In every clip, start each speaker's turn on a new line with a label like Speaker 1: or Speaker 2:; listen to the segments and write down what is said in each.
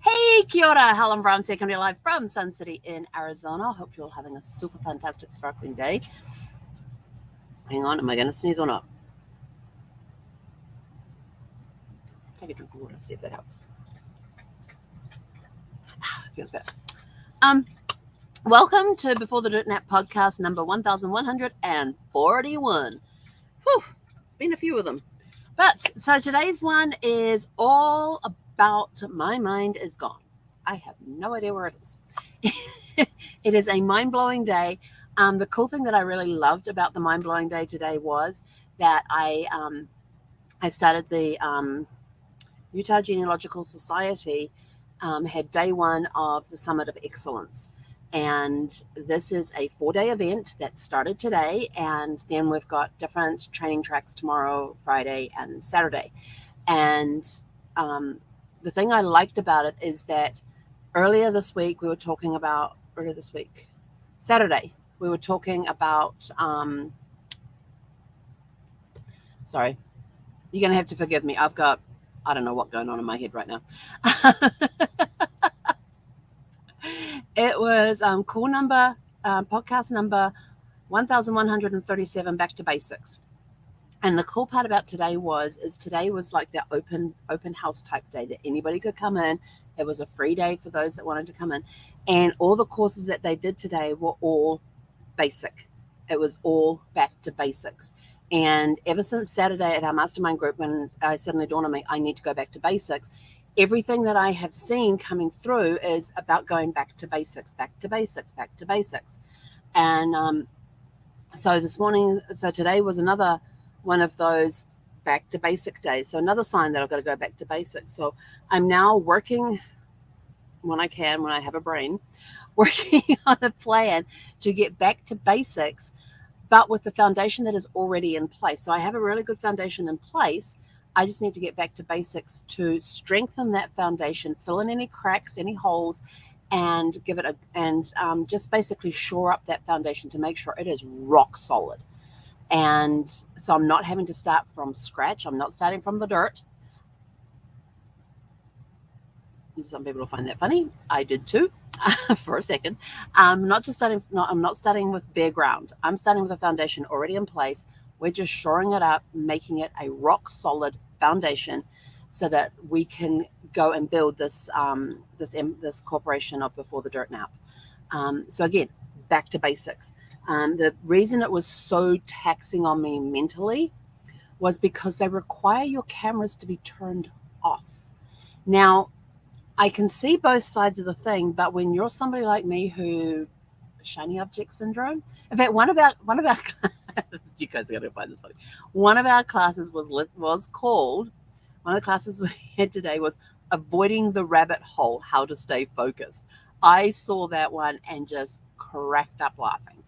Speaker 1: Hey, kia ora, Helen Brown, Secondary Live from Sun City in Arizona. I hope you're all having a super fantastic, sparkling day. Hang on, am I going to sneeze or not? Take a drink of water, see if that helps. Feels better. Welcome to Before the Dirt Nap podcast number 1141. Whew, it's been a few of them. But so today's one is all about my mind is gone. I have no idea where it is. It is a mind-blowing day. The cool thing that I really loved about the mind-blowing day today was that I started the Utah Genealogical Society had day one of the Summit of Excellence. And this is a 4-day event that started today. And then we've got different training tracks tomorrow, Friday, and Saturday. And the thing I liked about it is that Saturday, we were talking about, sorry, you're going to have to forgive me. I don't know what's going on in my head right now. It was podcast number 1137, Back to Basics. And the cool part about today was like the open house type day that anybody could come in. It was a free day for those that wanted to come in. And all the courses that they did today were all basic. It was all back to basics. And ever since Saturday at our mastermind group, when I suddenly dawned on me, I need to go back to basics. Everything that I have seen coming through is about going back to basics, back to basics, back to basics. And so today was another one of those back to basic days. So another sign that I've got to go back to basics. So I'm now working when I have a brain, working on a plan to get back to basics, but with the foundation that is already in place. So I have a really good foundation in place. I just need to get back to basics to strengthen that foundation, fill in any cracks, any holes, and just basically shore up that foundation to make sure it is rock solid. And so I'm not having to start from scratch. I'm not starting from the dirt. Some people will find that funny. I did too, for a second. I'm not starting with bare ground. I'm starting with a foundation already in place. We're just shoring it up, making it a rock solid foundation so that we can go and build this corporation of Before the Dirt Nap. So again, back to basics. The reason it was so taxing on me mentally was because they require your cameras to be turned off. Now, I can see both sides of the thing, but when you're somebody like me who shiny object syndrome, in fact, one of our you guys are going to find this funny. One of our classes was called. One of the classes we had today was Avoiding the Rabbit Hole: How to Stay Focused. I saw that one and just cracked up laughing.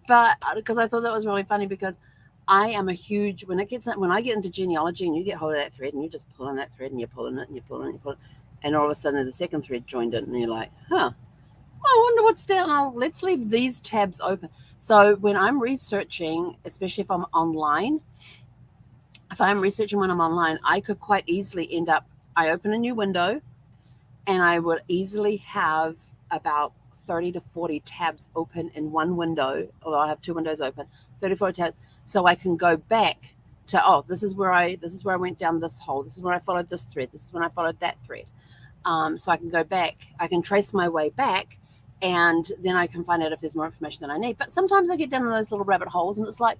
Speaker 1: But because I thought that was really funny, because I am a huge, when I get into genealogy and you get hold of that thread and you just pull on that thread and you're pulling it and you're pulling it and you're pulling it, and all of a sudden there's a second thread joined in and you're like, I wonder what's down. Oh, let's leave these tabs open. So when I'm researching, especially if I'm online, I could quite easily end up, I open a new window and I would easily have about 30 to 40 tabs open in one window, although I have two windows open, 30 to 40 tabs. So I can go back to, this is where I went down this hole. This is where I followed this thread. This is when I followed that thread. So I can go back. I can trace my way back, and then I can find out if there's more information that I need. But sometimes I get down in those little rabbit holes, and it's like,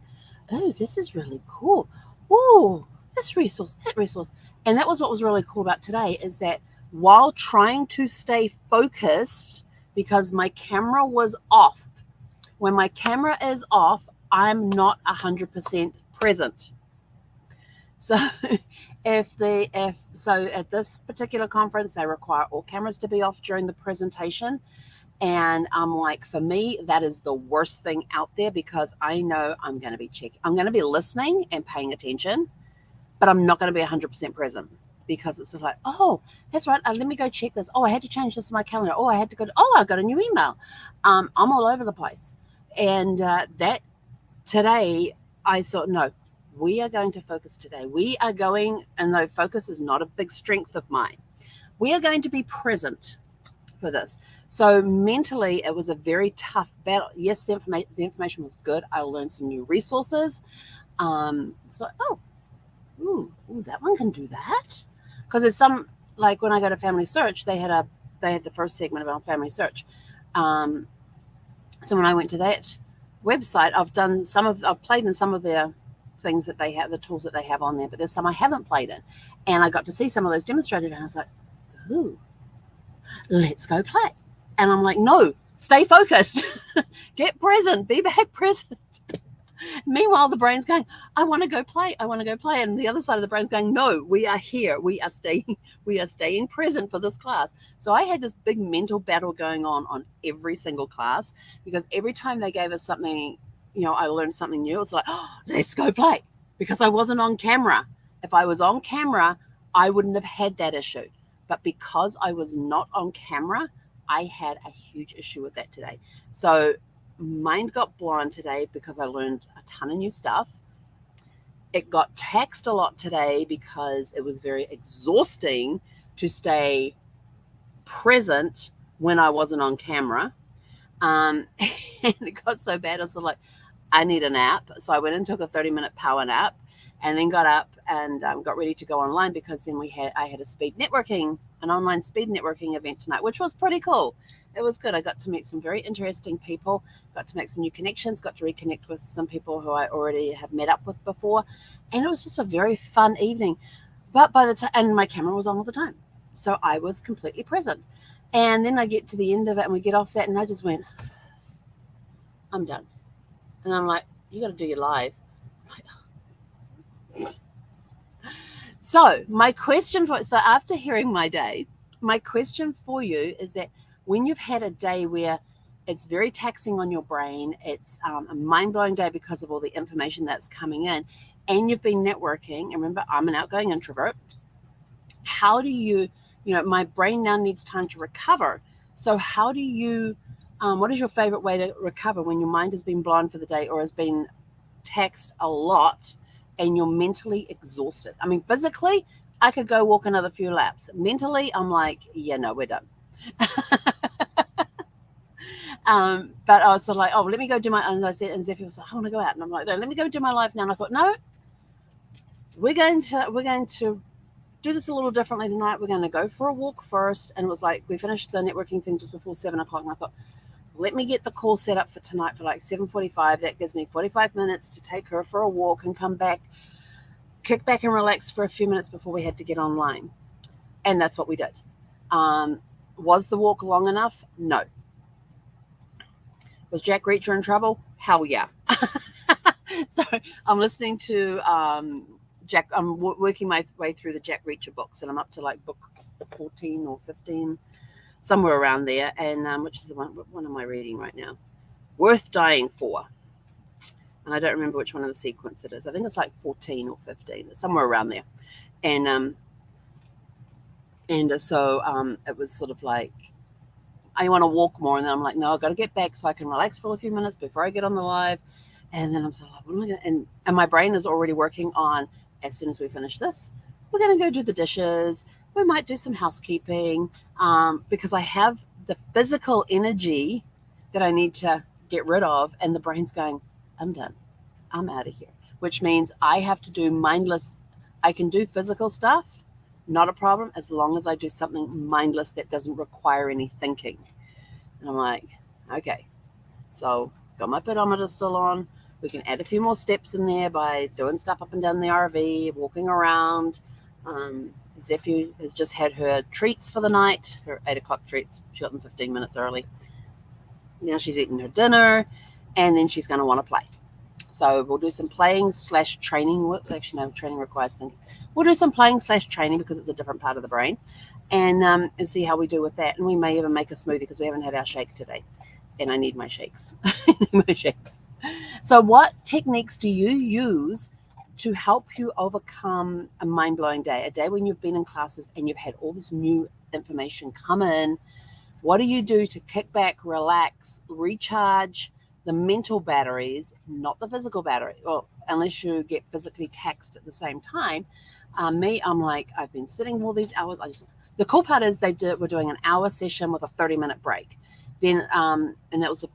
Speaker 1: oh, this is really cool. Oh, this resource, that resource. And that was what was really cool about today, is that while trying to stay focused, because my camera was off, when my camera is off, I'm not 100% present. So at this particular conference, they require all cameras to be off during the presentation. And I'm like, for me, that is the worst thing out there, because I know I'm going to be checking. I'm going to be listening and paying attention, but I'm not going to be 100% present, because it's like, oh, that's right. Let me go check this. Oh, I had to change this in my calendar. Oh, I got a new email. I'm all over the place. And that today, I thought, no, we are going to focus today. We are going, and though focus is not a big strength of mine, we are going to be present for this. So mentally, it was a very tough battle. Yes, the information was good. I learned some new resources. That one can do that. Because there's some, like when I go to Family Search, they had the first segment about Family Search. So when I went to that website, I've played in some of their things that they have, the tools that they have on there, but there's some I haven't played in. And I got to see some of those demonstrated, and I was like, ooh, let's go play. And I'm like, no, stay focused. Get present. Be back present. Meanwhile, the brain's going, I want to go play. I want to go play. And the other side of the brain's going, no, we are here. We are staying present for this class. So I had this big mental battle going on every single class, because every time they gave us something, I learned something new. It was like, oh, let's go play, because I wasn't on camera. If I was on camera, I wouldn't have had that issue. But because I was not on camera, I had a huge issue with that today. So mind got blown today because I learned a ton of new stuff. It got taxed a lot today because it was very exhausting to stay present when I wasn't on camera. And it got so bad, I was like, I need a nap. So I went and took a 30-minute power nap, and then got up and got ready to go online, because then I had an online speed networking event tonight, which was pretty cool. It was good. I got to meet some very interesting people, got to make some new connections, got to reconnect with some people who I already have met up with before. And it was just a very fun evening. But by the time, and my camera was on all the time. So I was completely present. And then I get to the end of it and we get off that, and I just went, I'm done. And I'm like, you got to do your live. So after hearing my day, my question for you is that when you've had a day where it's very taxing on your brain, it's a mind-blowing day because of all the information that's coming in, and you've been networking, and remember, I'm an outgoing introvert, how do you, my brain now needs time to recover. So how do you, what is your favorite way to recover when your mind has been blown for the day or has been taxed a lot and you're mentally exhausted? I mean, physically, I could go walk another few laps. Mentally, I'm like, yeah, no, we're done. But I was sort of like, oh, let me go do my, and I said, and Zephyr was like, I want to go out. And I'm like, no, let me go do my life now. And I thought, no, we're going to do this a little differently tonight. We're going to go for a walk first. And it was like, we finished the networking thing just before 7:00. And I thought, let me get the call set up for tonight for like 7:45. That gives me 45 minutes to take her for a walk and come back, kick back and relax for a few minutes before we had to get online. And that's what we did. Was the walk long enough? No. Was Jack Reacher in trouble? Hell yeah. So I'm listening to Jack. I'm working my way through the Jack Reacher books, and I'm up to like book 14 or 15, somewhere around there. And which is the one? What one am I reading right now? Worth Dying For. And I don't remember which one of the sequence it is. I think it's like 14 or 15, somewhere around there. And so it was sort of like, I want to walk more. And then I'm like, no, I've got to get back so I can relax for a few minutes before I get on the live. And then I'm sort of like, what am I going to, and my brain is already working on, as soon as we finish this, we're going to go do the dishes. We might do some housekeeping, because I have the physical energy that I need to get rid of. And the brain's going, I'm done. I'm out of here, which means I have to do mindless. I can do physical stuff, not a problem, as long as I do something mindless that doesn't require any thinking. And I'm like, okay, so got my pedometer still on. We can add a few more steps in there by doing stuff up and down the RV, walking around. Zephyr has just had her treats for the night, her 8:00 treats. She got them 15 minutes early. Now she's eating her dinner, and then she's going to want to play. So we'll do some playing / training. Actually, no, training requires thinking. We'll do some playing / training because it's a different part of the brain, and see how we do with that. And we may even make a smoothie because we haven't had our shake today, and I need my shakes. So what techniques do you use to help you overcome a mind-blowing day, a day when you've been in classes and you've had all this new information come in? What do you do to kick back, relax, recharge, the mental batteries, not the physical battery. Well, unless you get physically taxed at the same time. I'm like, I've been sitting all these hours. The cool part is we're doing an hour session with a 30-minute break. Then, and that was the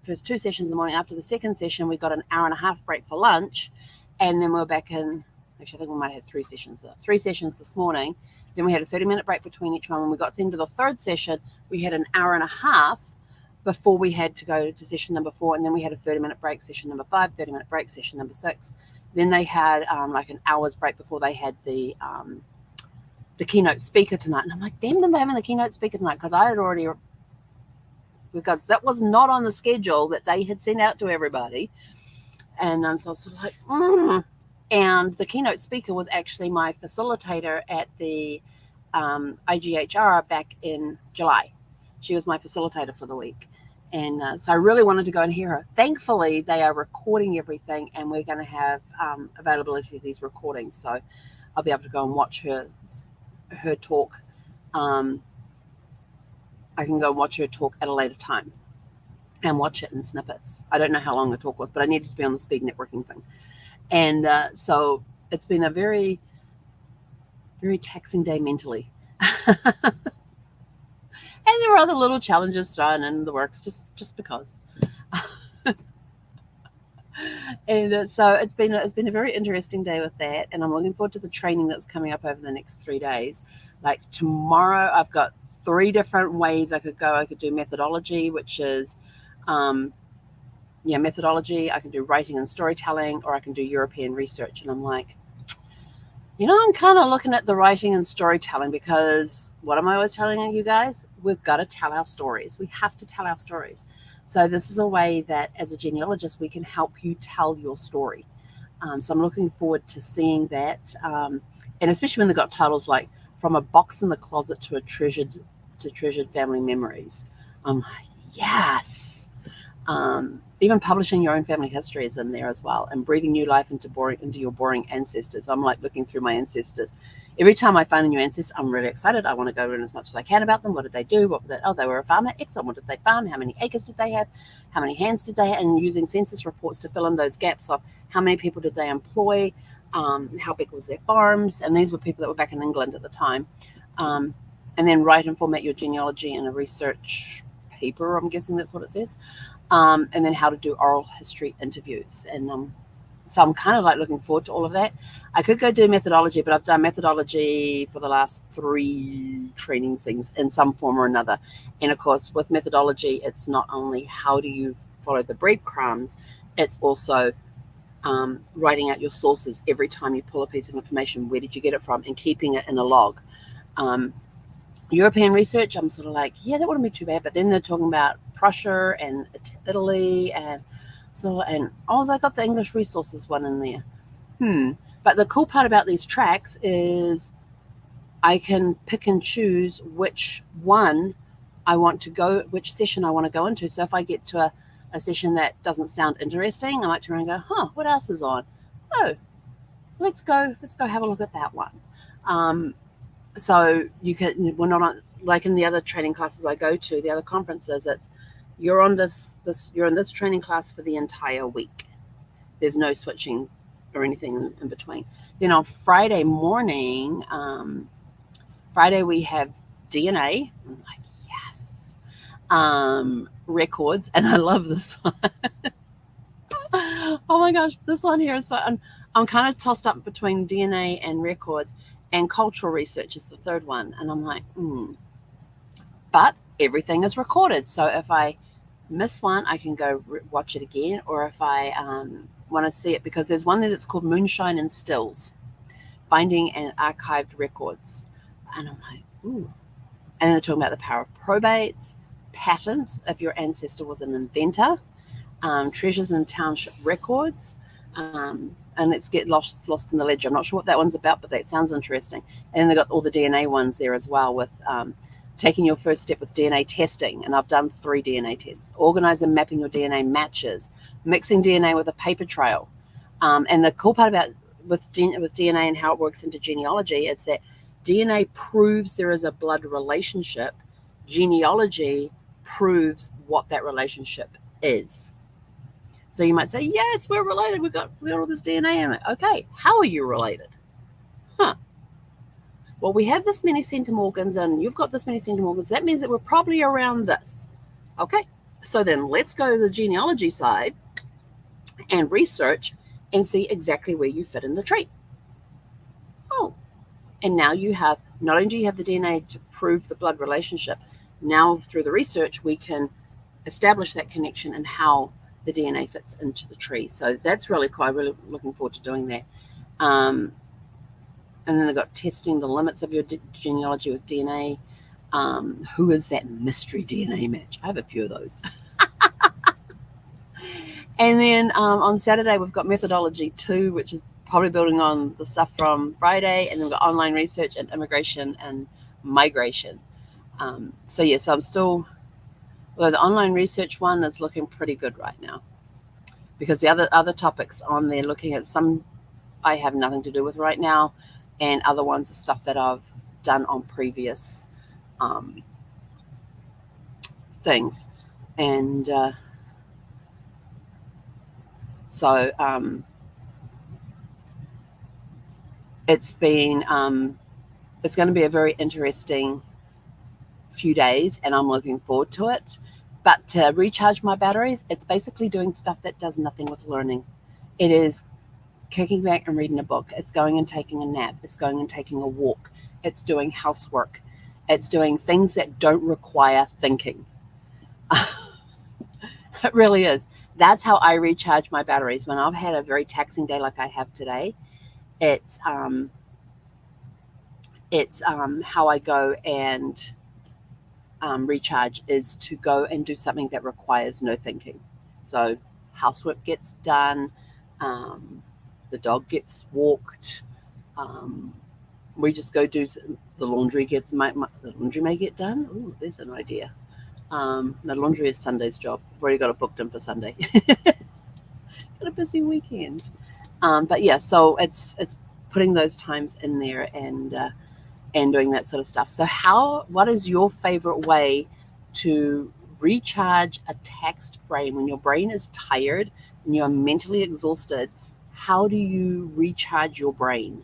Speaker 1: first 2 sessions in the morning. After the second session, we got an hour and a half break for lunch. And then we're back in, actually, I think we might have 3 sessions. 3 sessions this morning. Then we had a 30-minute break between each one. When we got to the end of the third session, we had an hour and a half before we had to go to session number 4. And then we had a 30-minute break, session number 5, 30-minute break, session number 6. Then they had like an hour's break before they had the keynote speaker tonight. And I'm like, damn them having the keynote speaker tonight, because that was not on the schedule that they had sent out to everybody. And so I was sort of like, And the keynote speaker was actually my facilitator at the IGHR back in July. She was my facilitator for the week. And so I really wanted to go and hear her. Thankfully, they are recording everything, and we're going to have availability of these recordings. So I'll be able to go and watch her talk. I can go and watch her talk at a later time and watch it in snippets. I don't know how long the talk was, but I needed to be on the speed networking thing. And so it's been a very, very taxing day mentally. And there were other little challenges thrown in the works just because. And so it's been a very interesting day with that, and I'm looking forward to the training that's coming up over the next 3 days. Like tomorrow, I've got 3 different ways I could go. I could do methodology, which is methodology. I can do writing and storytelling, or I can do European research. And I'm like, I'm kind of looking at the writing and storytelling, because what am I always telling you guys? We've got to tell our stories. We have to tell our stories. So this is a way that as a genealogist, we can help you tell your story. So I'm looking forward to seeing that. And especially when they've got titles like From a Box in the Closet to Treasured Family Memories. I'm like, yes. Even publishing your own family history is in there as well, and breathing new life into your boring ancestors. I'm like looking through my ancestors. Every time I find a new ancestor, I'm really excited. I want to go learn as much as I can about them. What did they do? They were a farmer. Excellent. What did they farm? How many acres did they have? How many hands did they have? And using census reports to fill in those gaps of how many people did they employ? How big was their farms? And these were people that were back in England at the time. And then write and format your genealogy in a research paper. I'm guessing that's what it says. And then how to do oral history interviews. And so I'm kind of like looking forward to all of that. I could go do methodology, but I've done methodology for the last 3 training things in some form or another. And of course, with methodology, it's not only how do you follow the breadcrumbs, it's also writing out your sources every time you pull a piece of information. Where did you get it from? And keeping it in a log. European research, I'm sort of like, yeah, that wouldn't be too bad. But then they're talking about Prussia and Italy, and they got the English resources one in there. But the cool part about these tracks is I can pick and choose which one I want to go, which session I want to go into. So if I get to a session that doesn't sound interesting, I might turn around and go, what else is on? Oh, let's go have a look at that one. So we're not on, like in the other training classes I go to, the other conferences, you're in this training class for the entire week. There's no switching or anything in between. Then on Friday morning, we have DNA. I'm like, yes. Records, and I love this one. Oh my gosh, this one here is so. I'm kind of tossed up between DNA and records. And cultural research is the third one. And I'm like, But everything is recorded. So if I miss one, I can go watch it again. Or if I want to see it, because there's one there that's called Moonshine and Stills, Finding and Archived Records. And I'm like, ooh. And then they're talking about the power of probates, patents, if your ancestor was an inventor, treasures and township records, and let's get lost in the ledger. I'm not sure what that one's about, but that sounds interesting. And then they've got all the DNA ones there as well, with taking your first step with DNA testing. And I've done 3 DNA tests. Organize and mapping your DNA matches, mixing DNA with a paper trail. And the cool part about with DNA and how it works into genealogy is that DNA proves there is a blood relationship. Genealogy proves what that relationship is. So you might say, yes, we're related. We've got all this DNA in it. Okay, how are you related? Huh. Well, we have this many centimorgans and you've got this many centimorgans. That means that we're probably around this. Okay, so then let's go to the genealogy side and research and see exactly where you fit in the tree. Oh, and now you have, not only do you have the DNA to prove the blood relationship, now through the research, we can establish that connection and how the DNA fits into the tree. So that's really cool. I'm really looking forward to doing that. And then they've got testing the limits of your genealogy with DNA. Who is that mystery DNA match? I have a few of those. And then on Saturday, we've got methodology 2, which is probably building on the stuff from Friday. And then we've got online research and immigration and migration. So I'm still, well, the online research one is looking pretty good right now, because the other topics on there, looking at some I have nothing to do with right now, and other ones are stuff that I've done on previous things. And so it's been it's going to be a very interesting few days, and I'm looking forward to it. But to recharge my batteries, it's basically doing stuff that does nothing with learning. It is kicking back and reading a book. It's going and taking a nap. It's going and taking a walk. It's doing housework. It's doing things that don't require thinking. It really is. That's how I recharge my batteries. When I've had a very taxing day like I have today, it's how I go and recharge is to go and do something that requires no thinking. So housework gets done, the dog gets walked, we just go do the laundry gets the laundry may get done. Oh, there's an idea. The laundry is Sunday's job. I've already got it booked in for Sunday. Got a busy weekend. But yeah, so it's putting those times in there and doing that sort of stuff. So what is your favorite way to recharge a taxed brain when your brain is tired and you're mentally exhausted? How do you recharge your brain?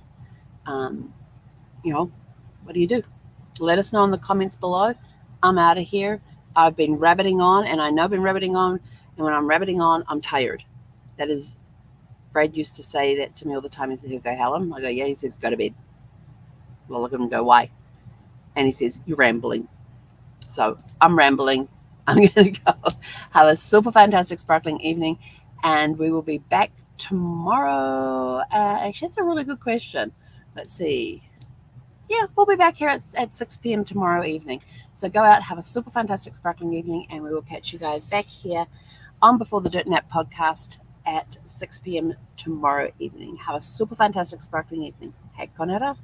Speaker 1: What do you do? Let us know in the comments below. I'm out of here. I've been rabbiting on, and I know I've been rabbiting on, and when I'm rabbiting on, I'm tired. That is, Brad used to say that to me all the time. He said, he'll go, Helen? I go, yeah. He says, go to bed. Well, look at him and go, why? And he says, you're rambling. So I'm rambling. I'm going to go have a super fantastic sparkling evening, and we will be back tomorrow. Actually, that's a really good question. Let's see. Yeah, we'll be back here at 6 p.m. tomorrow evening. So go out, have a super fantastic sparkling evening, and we will catch you guys back here on Before the Dirt Nap podcast at 6 p.m. tomorrow evening. Have a super fantastic sparkling evening. Hei konera.